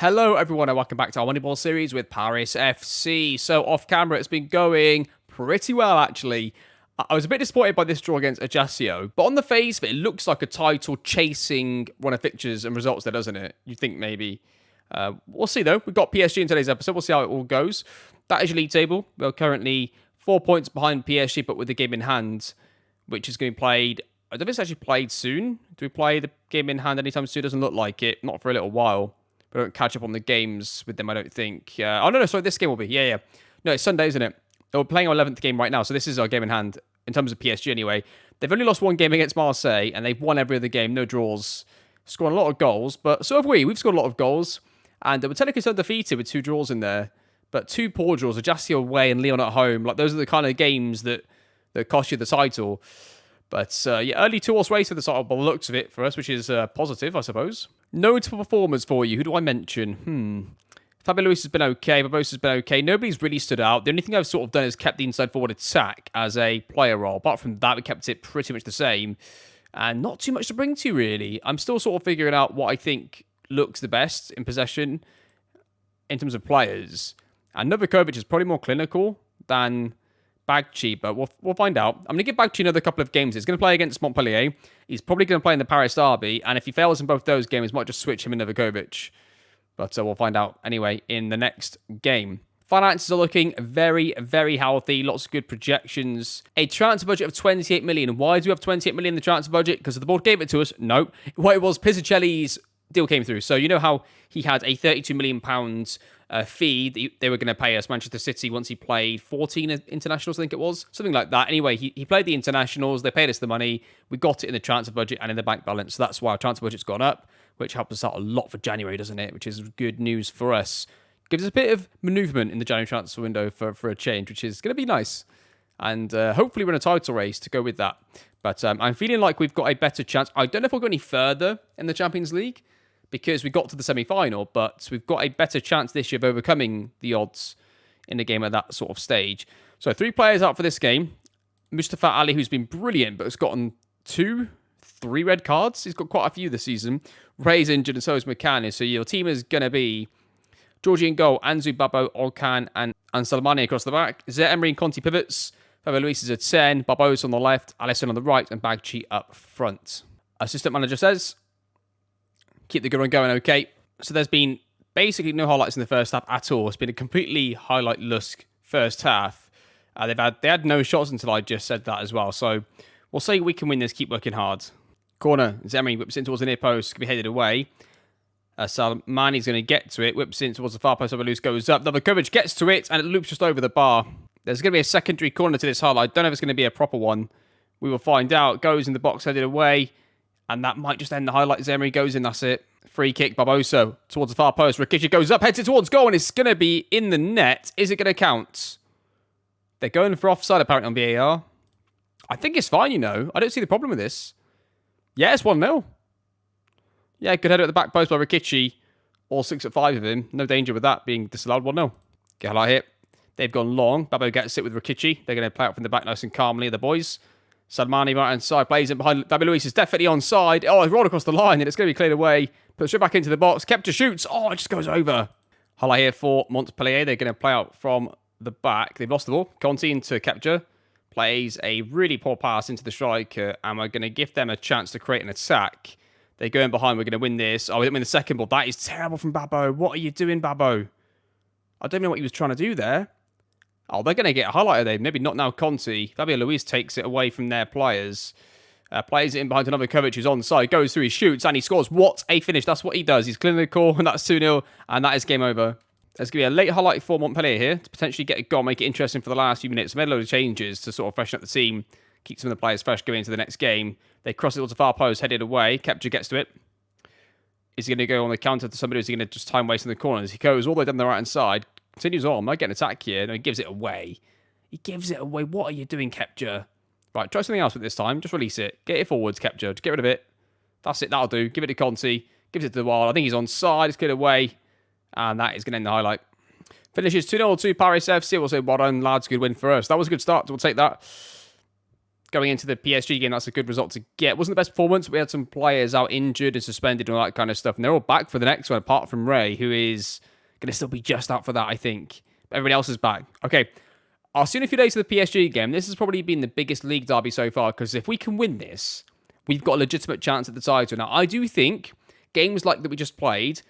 Hello everyone and welcome back to our Moneyball series with Paris FC. So off camera it's been going pretty well actually. I was a bit disappointed by this draw against Ajaccio, but on the face of it, it looks like a title chasing run of fixtures and results there, doesn't it? You think maybe. We'll see though. We've got PSG in today's episode. We'll see how it all goes. That is your league table. We're currently 4 points behind PSG, but with the game in hand, which is going to be played. I don't know if it's actually played soon. Do we play the game in hand anytime soon? Doesn't look like it. Not for a little while. We don't catch up on the games with them, I don't think. No, sorry, this game will be. Yeah. No, it's Sunday, isn't it? We're playing our 11th game right now, so this is our game in hand, in terms of PSG anyway. They've only lost one game against Marseille, and they've won every other game, no draws. Scoring a lot of goals, but so have we. We've scored a lot of goals, and we're technically still undefeated with 2 draws in there, but 2 poor draws, Ajaccio away and Lyon at home. Like, those are the kind of games that cost you the title. But yeah, early 2-horse race for the title by the looks of it for us, which is positive, I suppose. Notable performers for you. Who do I mention? Fabio Luis has been okay. Barbosa's been okay. Nobody's really stood out. The only thing I've sort of done is kept the inside forward attack as a player role. Apart from that, we kept it pretty much the same. And not too much to bring to you, really. I'm still sort of figuring out what I think looks the best in possession in terms of players. And Novakovic is probably more clinical than Bagchi, but we'll find out. I'm going to give Bagchi another couple of games. He's going to play against Montpellier A. He's probably going to play in the Paris derby, and if he fails in both those games, might just switch him in Novakovic. But we'll find out anyway in the next game. Finances are looking very, very healthy. Lots of good projections. A transfer budget of 28 million. Why do we have 28 million in the transfer budget? Because the board gave it to us? No. What it was, Pizzicelli's deal came through. So you know how he had a £32 million fee that they were going to pay us, Manchester City, once he played 14 internationals, I think it was. Something like that. Anyway, he played the internationals. They paid us the money. We got it in the transfer budget and in the bank balance. So that's why our transfer budget's gone up, which helps us out a lot for January, doesn't it? Which is good news for us. Gives us a bit of manoeuvrement in the January transfer window for a change, which is going to be nice. And hopefully we're in a title race to go with that. But I'm feeling like we've got a better chance. I don't know if we'll go any further in the Champions League, because we got to the semi-final, but we've got a better chance this year of overcoming the odds in a game at that sort of stage. So 3 players out for this game. Mustafa Ali, who's been brilliant, but has gotten 3 red cards. He's got quite a few this season. Ray's injured, and so is Makani. So your team is going to be Georgie in goal, Anzu, Babo, Olkan, and Salmani across the back. Zé Emery and Conti pivots. Fabio Luis is at 10. Barbosa on the left, Alisson on the right, and Bagchi up front. Assistant manager says, keep the good run going, okay. So there's been basically no highlights in the first half at all. It's been a completely highlight-less first half. They had no shots until I just said that as well. So we'll say we can win this, keep working hard. Corner, Zemi whips in towards the near post, can be headed away. Salmani's going to get to it, whips in towards the far post, Loose goes up. Novakovic gets to it, and it loops just over the bar. There's going to be a secondary corner to this highlight. I don't know if it's going to be a proper one. We will find out. Goes in the box, headed away. And that might just end the highlight. Emery goes in, that's it. Free kick, Barbosa towards the far post. Rikichi goes up, heads it towards goal, and it's going to be in the net. Is it going to count? They're going for offside, apparently, on VAR. I think it's fine, you know. I don't see the problem with this. Yeah, it's 1-0. Yeah, good header at the back post by Rikichi. All 6 at 5 of him. No danger with that being disallowed. 1-0. Get a highlight here. They've gone long. Babo gets it with Rikichi. They're going to play out from the back nice and calmly, the boys. Salmani right hand side, plays in behind. Fabio Luis is definitely onside. Oh, it's rolled across the line, and it's going to be cleared away. Puts it back into the box. Kepta shoots. Oh, it just goes over. Highlight here for Montpellier. They're going to play out from the back. They've lost the ball. Conti into Kepta. Plays a really poor pass into the striker, and we're going to give them a chance to create an attack. They go in behind. We're going to win this. Oh, we didn't win the second ball. That is terrible from Babo. What are you doing, Babo? I don't know what he was trying to do there. Oh, they're going to get a highlighter there. Maybe not now, Conti. Fabio Luis takes it away from their players. Plays it in behind another Novakovic who's onside. Goes through, he shoots, and he scores. What a finish. That's what he does. He's clinical, and that's 2-0, and that is game over. There's going to be a late highlight for Montpellier here to potentially get a goal, make it interesting for the last few minutes. Made a load of changes to sort of freshen up the team, keep some of the players fresh going into the next game. They cross it towards the far post, headed away. Kepcha gets to it. Is he going to go on the counter to somebody, or is he going to just time waste in the corners? He goes all the way down the right-hand side. Continues on. Might get an attack here. No, he gives it away. He gives it away. What are you doing, Kepcha? Right, try something else with this time. Just release it. Get it forwards, Kepcha. Just get rid of it. That's it. That'll do. Give it to Conti. Gives it to the Wild. I think he's on side. It's cleared away. And that is going to end the highlight. Finishes 2-0 to Paris FC. We'll say, well done, lads. Good win for us. That was a good start. We'll take that. going into the PSG game, that's a good result to get. Wasn't the best performance. We had some players out injured and suspended and all that kind of stuff, and they're all back for the next one, apart from Ray, who is going to still be just out for that, I think. But everybody else is back. Okay, I'll see you in a few days for the PSG game. This has probably been the biggest league derby so far, because if we can win this, we've got a legitimate chance at the title. Now, I do think games like that we just played,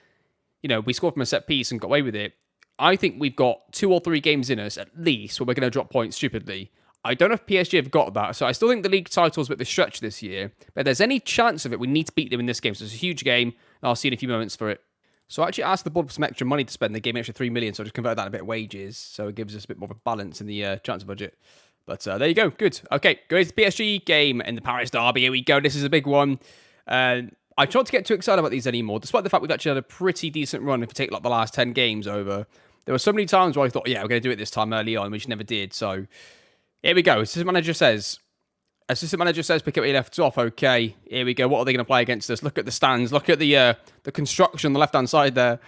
we scored from a set piece and got away with it. I think we've got 2 or 3 games in us, at least, where we're going to drop points stupidly. I don't know if PSG have got that, so I still think the league title is a bit of a stretch this year. But if there's any chance of it, we need to beat them in this game. So it's a huge game, and I'll see you in a few moments for it. So I actually asked the board for some extra money to spend. They gave me extra 3 million, so I just converted that in a bit of wages. So it gives us a bit more of a balance in the transfer budget. But there you go. Good. Okay, going to the PSG game in the Paris derby. Here we go. This is a big one. I try not to get too excited about these anymore, despite the fact we've actually had a pretty decent run if we take like the last 10 games over. There were so many times where I thought, yeah, we're going to do it this time early on, which never did. So here we go. Assistant manager says, pick up where you left off. Okay, here we go. What are they going to play against us? Look at the stands. Look at the construction on the left-hand side there.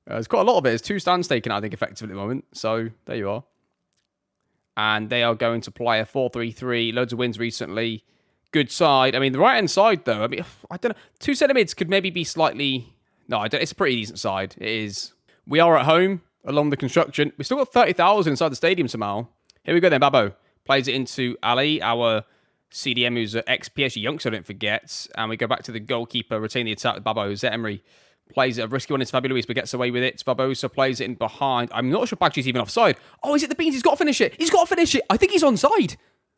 There's quite a lot of it. There's 2 stands taken, I think, effectively at the moment. So there you are. And they are going to play a 4-3-3. Loads of wins recently. Good side. I mean, the right-hand side, though, I don't know. 2 centre mids could maybe be slightly... No, I don't. It's a pretty decent side. It is. We are at home along the construction. We've still got 30,000 inside the stadium somehow. Here we go then, Babbo. Plays it into Ali, our CDM, who's an ex-PSG youngster, don't forget. And we go back to the goalkeeper, retain the attack with Babbo. Emery plays it, a risky one into Fabio Luis, but gets away with it. Barbosa plays it in behind. I'm not sure Baggi's even offside. Oh, is it the Beans? He's got to finish it. He's got to finish it. I think he's onside.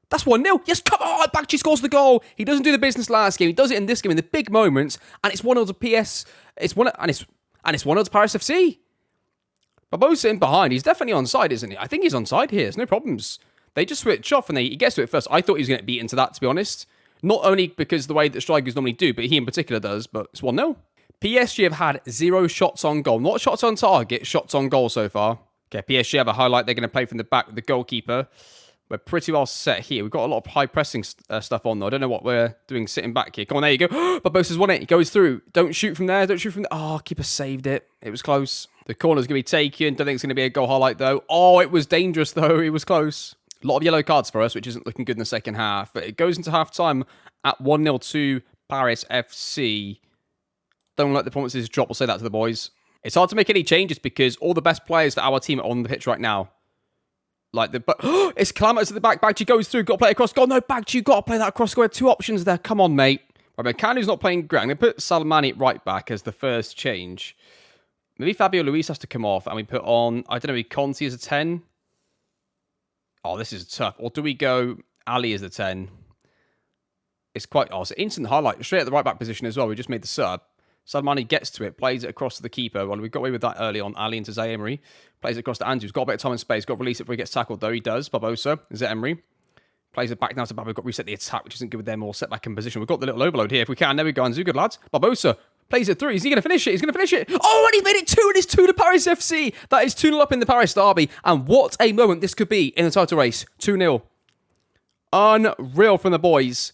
That's 1-0. Yes, come on. Baggi scores the goal. He doesn't do the business last game. He does it in this game in the big moments. And it's 1-0 to PS. It's 1-0 to Paris FC. Barbosa in behind. He's definitely onside, isn't he? I think he's onside here. There's no problems. They just switch off and he gets to it first. I thought he was going to beat into that, to be honest. Not only because the way that strikers normally do, but he in particular does. But it's 1-0. PSG have had 0 shots on goal. Not shots on target, shots on goal so far. Okay, PSG have a highlight. They're going to play from the back with the goalkeeper. We're pretty well set here. We've got a lot of high pressing stuff on, though. I don't know what we're doing sitting back here. Come on, there you go. Barbosa's won it. He goes through. Don't shoot from there. Don't shoot from there. Oh, keeper saved it. It was close. The corner's going to be taken. Don't think it's going to be a goal highlight, though. Oh, it was dangerous, though. It was close. A lot of yellow cards for us, which isn't looking good in the second half. But it goes into half-time at 1-0 to Paris FC. Don't let the performances drop. We'll say that to the boys. It's hard to make any changes because all the best players for our team are on the pitch right now. It's Calamitous at the back. Baggi goes through. Got to play it across goal. No, Baggi, you got to play that across goal. 2 options there. Come on, mate. Right, Kanu's not playing great. I'm going to put Salamani right back as the first change. Maybe Fabio Luis has to come off and we put on, I don't know, Conti as a 10. Oh, this is tough. Or do we go Ali as a 10? It's quite... Oh, it's an instant highlight. Straight at the right back position as well. We just made the sub. Salamani gets to it, plays it across to the keeper. Well, we got away with that early on. Ali into Emery. Plays it across to Andrews. Got a bit of time and space. Got to release it before he gets tackled, though. He does. Barbosa. Emery. Plays it back now to Babbo. We've got to reset the attack, which isn't good with them all set back in position. We've got the little overload here if we can. There we go. Anzu, good lads. Barbosa plays it through. Is he going to finish it? He's going to finish it. Oh, and he's made it 2, and it's 2 to Paris FC. That is 2-0 up in the Paris derby. And what a moment this could be in the title race. 2-0. Unreal from the boys.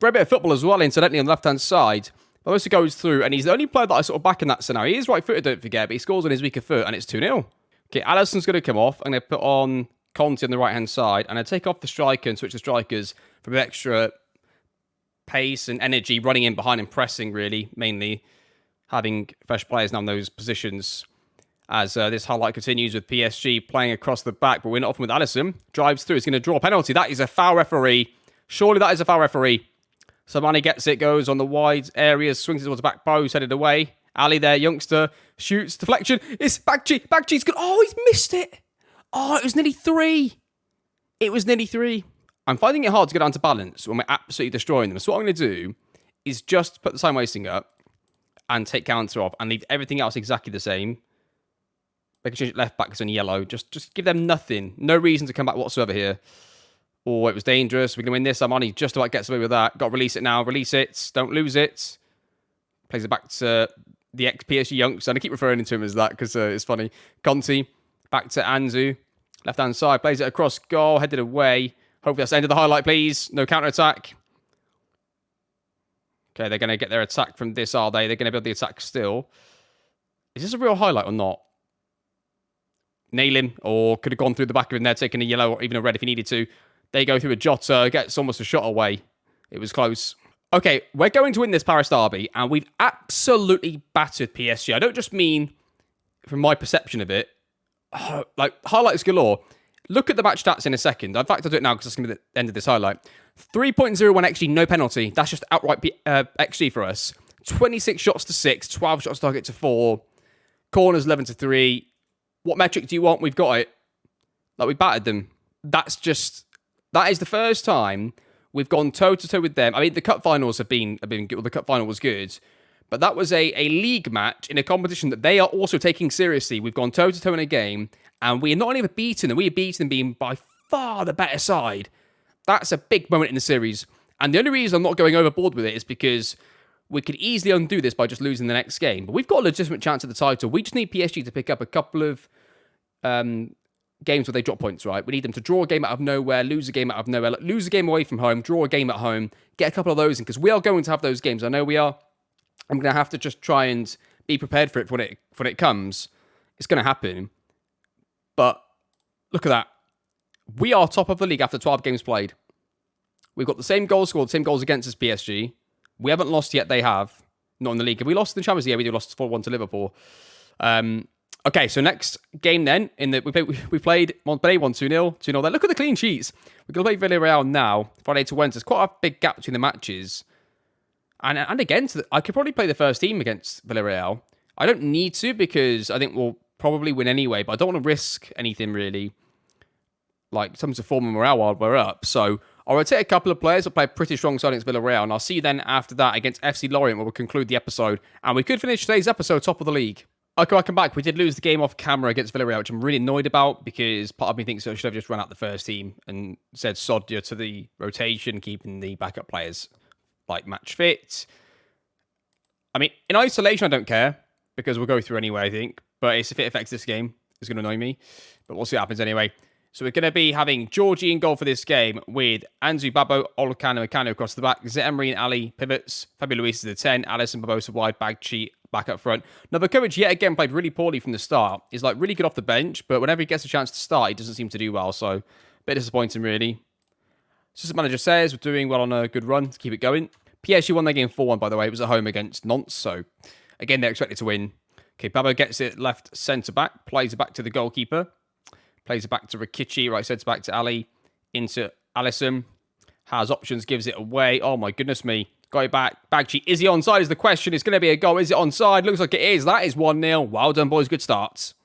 Great bit of football as well, incidentally, on the left-hand side. Barbosa goes through, and he's the only player that I sort of back in that scenario. He is right-footed, don't forget, but he scores on his weaker foot, and it's 2-0. Okay, Alisson's going to come off. I'm going to put on Conti on the right-hand side, and I take off the striker and switch the strikers for a bit extra pace and energy, running in behind and pressing, really, mainly. Having fresh players now in those positions. As this highlight continues with PSG playing across the back, but we're not often with Alisson. Drives through, he's going to draw a penalty. That is a foul, referee. Surely that is a foul, referee. Samani gets it, goes on the wide areas, swings it towards the back post, headed away. Ali there, youngster, shoots, deflection. It's Baggi. Baggi's good. Oh, he's missed it. Oh, it was nearly 3. It was nearly 3. I'm finding it hard to get down to balance when we're absolutely destroying them. So what I'm going to do is just put the time wasting up and take counter off and leave everything else exactly the same. They can change it left back, it's only yellow. Just give them nothing. No reason to come back whatsoever here. Oh, it was dangerous. We're going to win this. Armani just about gets away with that. Got to release it now. Release it. Don't lose it. Plays it back to the ex-PSG youngster. And I keep referring to him as that because it's funny. Conti. Back to Anzu. Left-hand side. Plays it across goal. Headed away. Hopefully that's the end of the highlight, please. No counter-attack. Okay, they're going to get their attack from this, are they? They're going to build the attack still. Is this a real highlight or not? Nail him. Or could have gone through the back of him there, taking a yellow or even a red if he needed to. They go through a Jota, gets almost a shot away. It was close. Okay, we're going to win this Paris derby, and we've absolutely battered PSG. I don't just mean from my perception of it, like highlights galore. Look at the match stats in a second. In fact, I'll do it now because it's going to be the end of this highlight. 3.01 XG, no penalty. That's just outright XG for us. 26 shots to 6, 12 shots target to 4, corners 11 to 3. What metric do you want? We've got it. Like, we battered them. That is the first time we've gone toe-to-toe with them. I mean, the cup finals have been good. Well, the cup final was good. But that was a league match in a competition that they are also taking seriously. We've gone toe-to-toe in a game, and we are not only beaten them, we are beaten them being by far the better side. That's a big moment in the series. And the only reason I'm not going overboard with it is because we could easily undo this by just losing the next game. But we've got a legitimate chance at the title. We just need PSG to pick up a couple of games where they drop points, right? We need them to draw a game out of nowhere, lose a game out of nowhere, lose a game away from home, draw a game at home, get a couple of those in, because we are going to have those games. I know we are. I'm going to have to just try and be prepared for it when it comes. It's going to happen. But look at that. We are top of the league after 12 games played. We've got the same goals scored, same goals against as PSG. We haven't lost yet, they have. Not in the league. Have we lost in the Champions League? Yeah, we lost 4-1 to Liverpool. Okay, so next game then, we played Montpellier 1-2-0, 2-0 there. Look at the clean sheets. We're going to play Villarreal now, Friday to Wednesday. There's quite a big gap between the matches. And again, I could probably play the first team against Villarreal. I don't need to because I think we'll probably win anyway, but I don't want to risk anything really, like in terms of form and morale while we're up. So I'll rotate a couple of players. I'll play a pretty strong side against Villarreal, and I'll see you then after that against FC Lorient, where we'll conclude the episode. And we could finish today's episode top of the league. Okay, welcome back. We did lose the game off camera against Villarreal, which I'm really annoyed about because part of me thinks I should have just run out the first team and said sod you to the rotation, keeping the backup players like match fit. I mean, in isolation, I don't care because we'll go through anyway, I think. But if it affects this game, it's going to annoy me. But we'll see what happens anyway. So we're going to be having Georgie in goal for this game with Anzu, Babo, Olukano, and Kanu across the back. Zetemri and Ali pivots. Fabio Luis is the 10. Alisson, Barbosa wide. Bagchi back up front. Novakovic yet again played really poorly from the start. He's like really good off the bench, but whenever he gets a chance to start, he doesn't seem to do well. So a bit disappointing, really. Assistant manager says we're doing well on a good run to keep it going. PSG won their game 4-1, by the way. It was at home against Nantes, so again, they're expected to win. Okay, Babo gets it left centre-back, plays it back to the goalkeeper, plays it back to Rikichi, right centre-back to Ali, into Alisson, has options, gives it away. Oh my goodness me. Got it back. Bagchi, is he onside is the question. It's going to be a goal. Is it onside? Looks like it is. That is 1-0. Well done, boys. Good starts.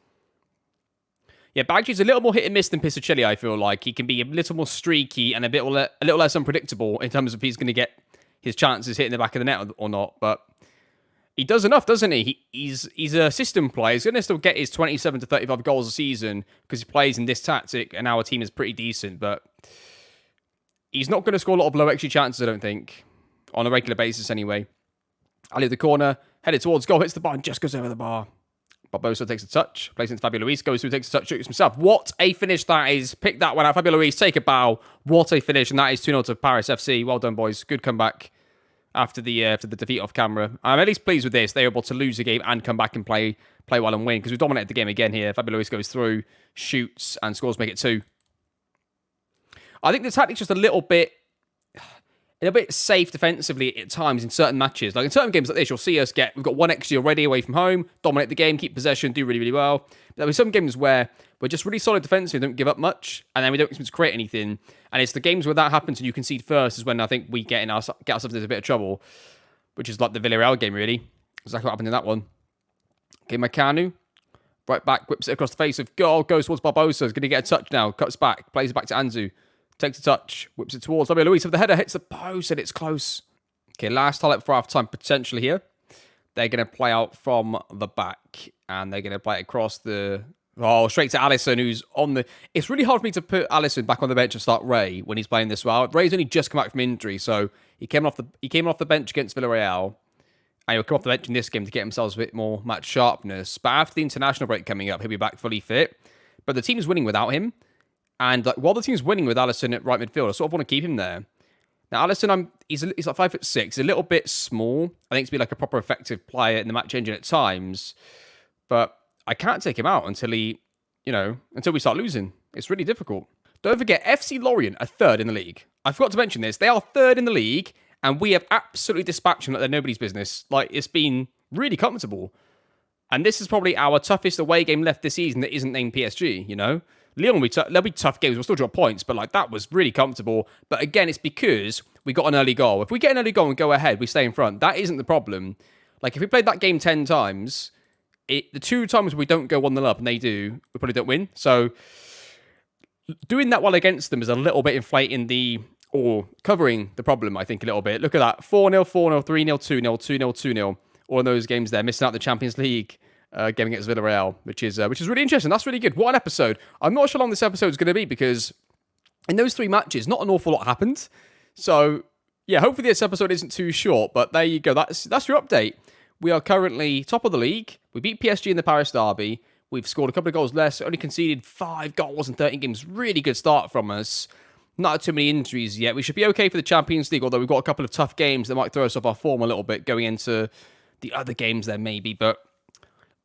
Yeah, Bagchi's a little more hit and miss than Piscicelli, I feel like. He can be a little more streaky and a little less unpredictable in terms of if he's going to get his chances hitting the back of the net or not. But he does enough, doesn't he? He's a system player. He's going to still get his 27 to 35 goals a season because he plays in this tactic and our team is pretty decent. But he's not going to score a lot of low XG chances, I don't think. On a regular basis, anyway. Ali at the corner, headed towards goal, hits the bar, and just goes over the bar. Barbosa takes a touch, plays into Fabio Luis, goes through, takes a touch, shoots himself. What a finish that is. Pick that one out. Fabio Luis, take a bow. What a finish, and that is 2-0 to Paris FC. Well done, boys. Good comeback after the defeat off camera. I'm at least pleased with this. They were able to lose a game and come back and play well and win, because we dominated the game again here. Fabio Luis goes through, shoots, and scores, make it 2. I think the tactic's just a little bit safe defensively at times in certain matches. Like in certain games like this, you'll see us we've got 1 XG already away from home, dominate the game, keep possession, do really, really well. But there were some games where we're just really solid defensively, don't give up much, and then we don't seem to create anything. And it's the games where that happens and you concede first is when I think we get ourselves into a bit of trouble, which is like the Villarreal game, really. Exactly what happened in that one. Okay, Makanu, right back, whips it across the face of goal, goes towards Barbosa, is going to get a touch now, cuts back, plays it back to Anzu. Takes a touch, whips it towards Fabio Luis with the header, hits the post, and it's close. Okay, last highlight for half-time potentially here. They're going to play out from the back, and they're going to play it across straight to Alisson, who's on the... It's really hard for me to put Alisson back on the bench and start Ray when he's playing this well. Ray's only just come back from injury, so he came off the bench against Villarreal, and he'll come off the bench in this game to get himself a bit more match sharpness. But after the international break coming up, he'll be back fully fit. But the team's winning without him. And while the team's winning with Alisson at right midfield, I sort of want to keep him there. Now, Alisson, he's like 5'6". He's a little bit small. I think to be like a proper effective player in the match engine at times. But I can't take him out until we start losing. It's really difficult. Don't forget, FC Lorient are third in the league. I forgot to mention this. They are third in the league, and we have absolutely dispatched them like they're nobody's business. Like, it's been really comfortable. And this is probably our toughest away game left this season that isn't named PSG, you know? Lyon, there'll be tough games. We'll still drop points, but like that was really comfortable. But again, it's because we got an early goal. If we get an early goal and go ahead, we stay in front. That isn't the problem. Like, if we played that game 10 times, the 2 times we don't go 1-0 up and they do, we probably don't win. So doing that well against them is a little bit inflating or covering the problem, I think, a little bit. Look at that. 4-0, 4-0, 3-0, 2-0, 2-0, 2-0. All of those games there, missing out the Champions League game against Villarreal, which is really interesting. That's really good. What an episode. I'm not sure how long this episode is going to be because in those 3 matches, not an awful lot happened. So, yeah, hopefully this episode isn't too short, but there you go. That's your update. We are currently top of the league. We beat PSG in the Paris derby. We've scored a couple of goals less, only conceded 5 goals in 13 games. Really good start from us. Not had too many injuries yet. We should be okay for the Champions League, although we've got a couple of tough games that might throw us off our form a little bit going into the other games there maybe. But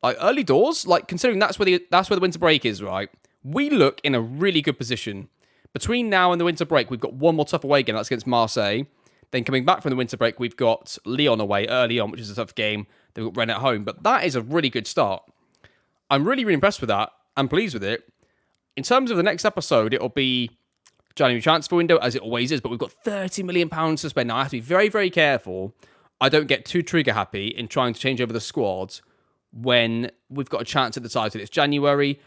like early doors, like considering that's where the winter break is, right? We look in a really good position. Between now and the winter break, we've got one more tough away game. That's against Marseille. Then coming back from the winter break, we've got Lyon away early on, which is a tough game. Then we've got Rennes at home. But that is a really good start. I'm really, really impressed with that. I'm pleased with it. In terms of the next episode, it'll be January transfer window, as it always is. But we've got £30 million to spend. Now, I have to be very, very careful I don't get too trigger happy in trying to change over the squad when we've got a chance at the title. It's January.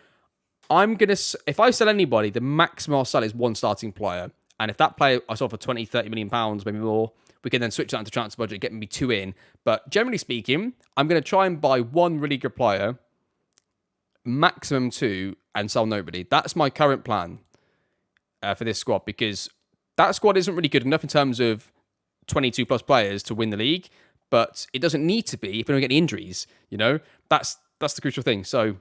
If I sell anybody, the maximum I'll sell is 1 starting player. And if that player I sell for 20, 30 million pounds, maybe more, we can then switch that into transfer budget, get maybe 2 in. But generally speaking, I'm going to try and buy 1 really good player, maximum 2, and sell nobody. That's my current plan for this squad, because that squad isn't really good enough in terms of 22 plus players to win the league, but it doesn't need to be if we don't get any injuries, you know? That's the crucial thing. So,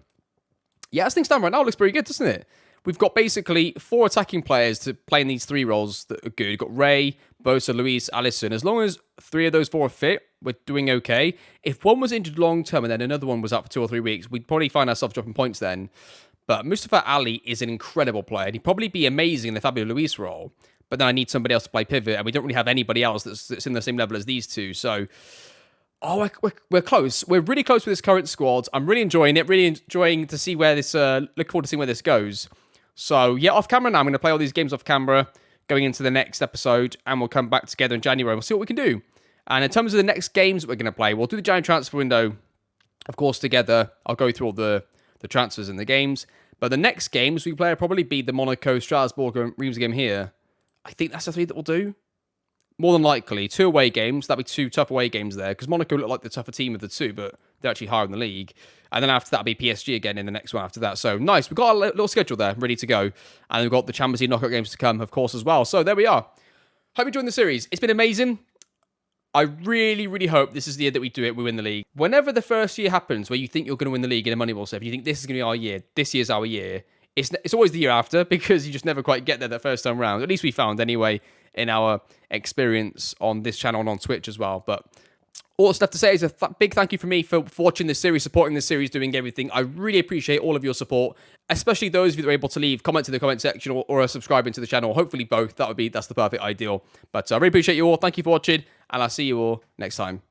yeah, as things stand right now, it looks pretty good, doesn't it? We've got basically 4 attacking players to play in these 3 roles that are good. We've got Ray, Bosa, Luis, Alisson. As long as 3 of those 4 are fit, we're doing okay. If one was injured long term and then another one was out for 2 or 3 weeks, we'd probably find ourselves dropping points then. But Mustafa Ali is an incredible player. He'd probably be amazing in the Fabio Luis role. But then I need somebody else to play pivot, and we don't really have anybody else that's in the same level as these 2. So, we're close. We're really close with this current squad. I'm really enjoying it. Really enjoying to see where this. Look forward to seeing where this goes. So yeah, off camera now. I'm going to play all these games off camera going into the next episode, and we'll come back together in January. We'll see what we can do. And in terms of the next games that we're going to play, we'll do the January transfer window, of course, together. I'll go through all the transfers and the games. But the next games we play will probably be the Monaco, Strasbourg, and Reims game here. I think that's the 3 that we'll do. More than likely, 2 away games. That'll be 2 tough away games there, because Monaco look like the tougher team of the 2, but they're actually higher in the league. And then after that, it'll be PSG again in the next one after that. So nice. We've got a little schedule there ready to go. And we've got the Champions League knockout games to come, of course, as well. So there we are. Hope you enjoyed the series. It's been amazing. I really, really hope this is the year that we do it, we win the league. Whenever the first year happens where you think you're going to win the league in a Moneyball set, you think this is going to be our year, this year's our year, it's always the year after, because you just never quite get there that first time round. At least we found anyway in our experience on this channel and on Twitch as well. But all that's left to say is a big thank you from me for watching this series, supporting this series, doing everything. I really appreciate all of your support, especially those of you that are able to leave comments in the comment section or are subscribing to the channel. Hopefully both. That's the perfect ideal. But I really appreciate you all. Thank you for watching, and I'll see you all next time.